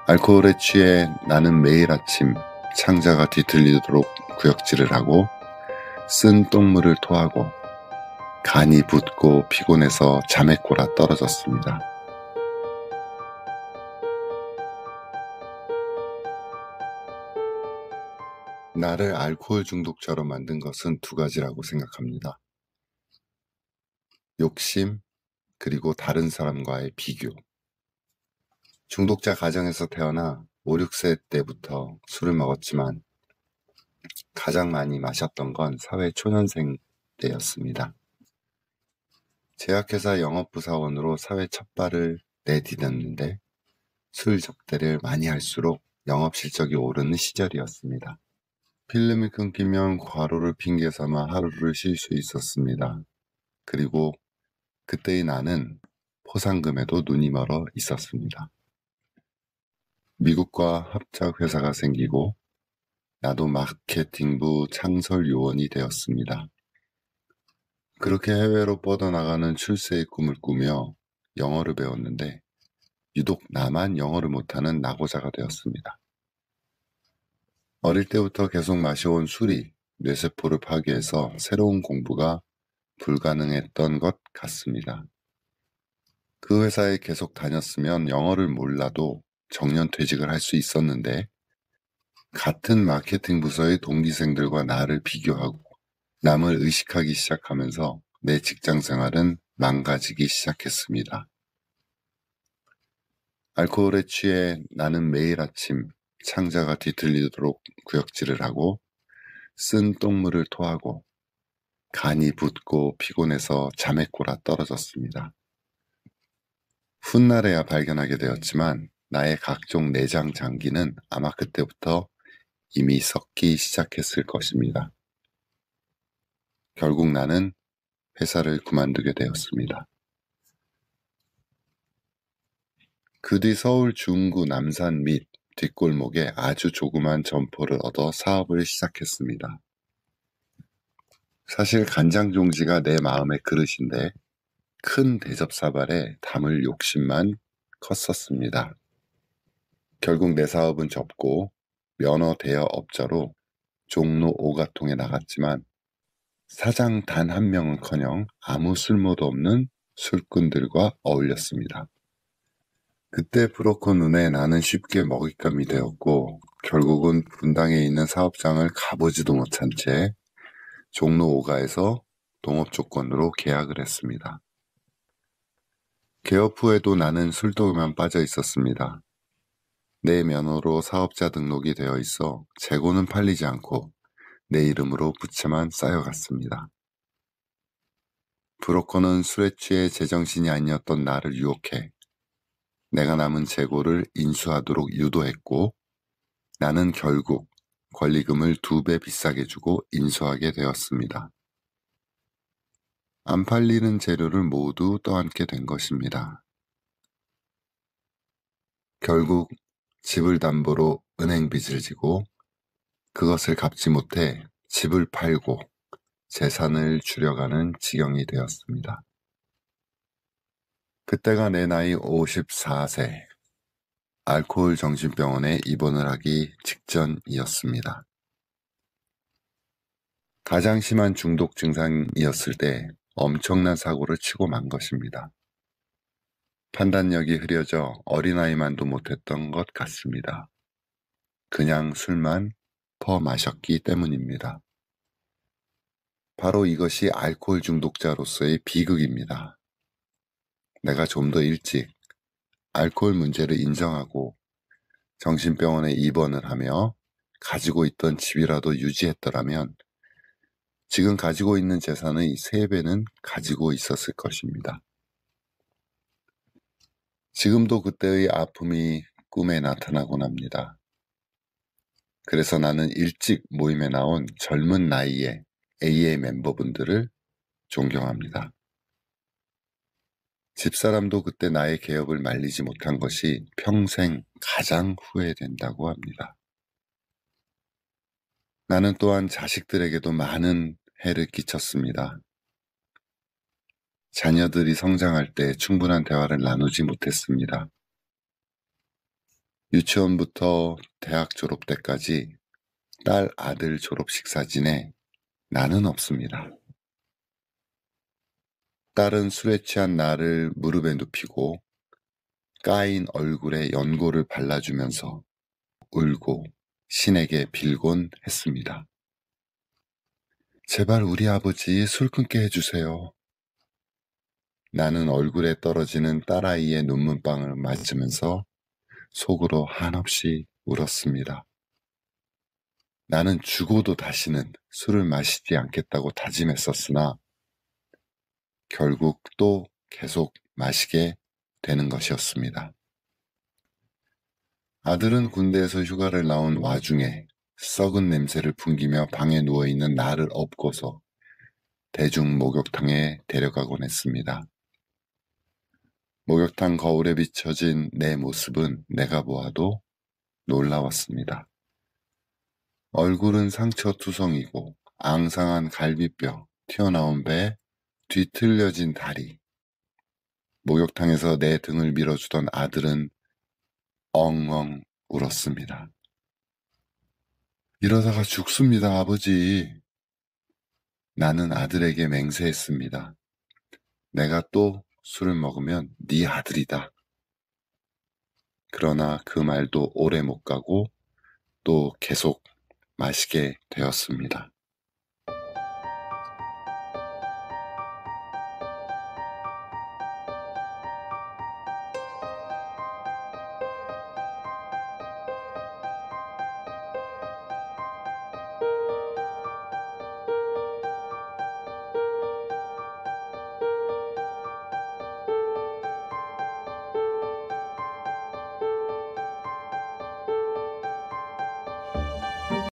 알코올에 취해 나는 매일 아침 창자가 뒤틀리도록 구역질을 하고 쓴 똥물을 토하고 간이 붓고 피곤해서 잠에 꼬라 떨어졌습니다. 나를 알코올 중독자로 만든 것은 두 가지라고 생각합니다. 욕심, 그리고 다른 사람과의 비교. 중독자 가정에서 태어나 5, 6세 때부터 술을 먹었지만 가장 많이 마셨던 건 사회 초년생 때였습니다. 제약회사 영업부사원으로 사회 첫 발을 내디뎠는데 술 접대를 많이 할수록 영업 실적이 오르는 시절이었습니다. 필름이 끊기면 과로를 핑계 삼아 하루를 쉴 수 있었습니다. 그리고 그때의 나는 포상금에도 눈이 멀어 있었습니다. 미국과 합작 회사가 생기고 나도 마케팅부 창설 요원이 되었습니다. 그렇게 해외로 뻗어나가는 출세의 꿈을 꾸며 영어를 배웠는데 유독 나만 영어를 못하는 낙오자가 되었습니다. 어릴 때부터 계속 마셔온 술이 뇌세포를 파괴해서 새로운 공부가 불가능했던 것 같습니다. 그 회사에 계속 다녔으면 영어를 몰라도 정년퇴직을 할 수 있었는데 같은 마케팅 부서의 동기생들과 나를 비교하고 남을 의식하기 시작하면서 내 직장 생활은 망가지기 시작했습니다. 알코올에 취해 나는 매일 아침 창자가 뒤틀리도록 구역질을 하고 쓴 똥물을 토하고 간이 붓고 피곤해서 잠에 꼬라 떨어졌습니다. 훗날에야 발견하게 되었지만 나의 각종 내장 장기는 아마 그때부터 이미 썩기 시작했을 것입니다. 결국 나는 회사를 그만두게 되었습니다. 그 뒤 서울 중구 남산 및 뒷골목에 아주 조그만 점포를 얻어 사업을 시작했습니다. 사실 간장 종지가 내 마음의 그릇인데 큰 대접사발에 담을 욕심만 컸었습니다. 결국 내 사업은 접고 면허 대여업자로 종로 오가통에 나갔지만 사장 단 한 명은커녕 아무 쓸모도 없는 술꾼들과 어울렸습니다. 그때 브로커 눈에 나는 쉽게 먹잇감이 되었고 결국은 분당에 있는 사업장을 가보지도 못한 채 종로 5가에서 동업조건으로 계약을 했습니다. 개업 후에도 나는 술독에만 빠져 있었습니다. 내 면허로 사업자 등록이 되어 있어 재고는 팔리지 않고 내 이름으로 부채만 쌓여갔습니다. 브로커는 술에 취해 제정신이 아니었던 나를 유혹해 내가 남은 재고를 인수하도록 유도했고 나는 결국 권리금을 2배 비싸게 주고 인수하게 되었습니다. 안 팔리는 재료를 모두 떠안게 된 것입니다. 결국 집을 담보로 은행 빚을 지고 그것을 갚지 못해 집을 팔고 재산을 줄여가는 지경이 되었습니다. 그때가 내 나이 54세, 알코올 정신병원에 입원을 하기 직전이었습니다. 가장 심한 중독 증상이었을 때 엄청난 사고를 치고 만 것입니다. 판단력이 흐려져 어린아이만도 못했던 것 같습니다. 그냥 술만 퍼 마셨기 때문입니다. 바로 이것이 알코올 중독자로서의 비극입니다. 내가 좀 더 일찍 알코올 문제를 인정하고 정신병원에 입원을 하며 가지고 있던 집이라도 유지했더라면 지금 가지고 있는 재산의 3배는 가지고 있었을 것입니다. 지금도 그때의 아픔이 꿈에 나타나곤 합니다. 그래서 나는 일찍 모임에 나온 젊은 나이의 AA 멤버분들을 존경합니다. 집사람도 그때 나의 개업을 말리지 못한 것이 평생 가장 후회된다고 합니다. 나는 또한 자식들에게도 많은 해를 끼쳤습니다. 자녀들이 성장할 때 충분한 대화를 나누지 못했습니다. 유치원부터 대학 졸업 때까지 딸, 아들 졸업식 사진에 나는 없습니다. 딸은 술에 취한 나를 무릎에 눕히고 까인 얼굴에 연고를 발라주면서 울고 신에게 빌곤 했습니다. 제발 우리 아버지 술 끊게 해주세요. 나는 얼굴에 떨어지는 딸아이의 눈물방울 맞으면서 속으로 한없이 울었습니다. 나는 죽어도 다시는 술을 마시지 않겠다고 다짐했었으나 결국 또 계속 마시게 되는 것이었습니다. 아들은 군대에서 휴가를 나온 와중에 썩은 냄새를 풍기며 방에 누워있는 나를 업고서 대중 목욕탕에 데려가곤 했습니다. 목욕탕 거울에 비춰진 내 모습은 내가 보아도 놀라웠습니다. 얼굴은 상처투성이고 앙상한 갈비뼈, 튀어나온 배, 뒤틀려진 다리. 목욕탕에서 내 등을 밀어주던 아들은 엉엉 울었습니다. 이러다가 죽습니다, 아버지. 나는 아들에게 맹세했습니다. 내가 또 술을 먹으면 네 아들이다. 그러나 그 말도 오래 못 가고 또 계속 마시게 되었습니다.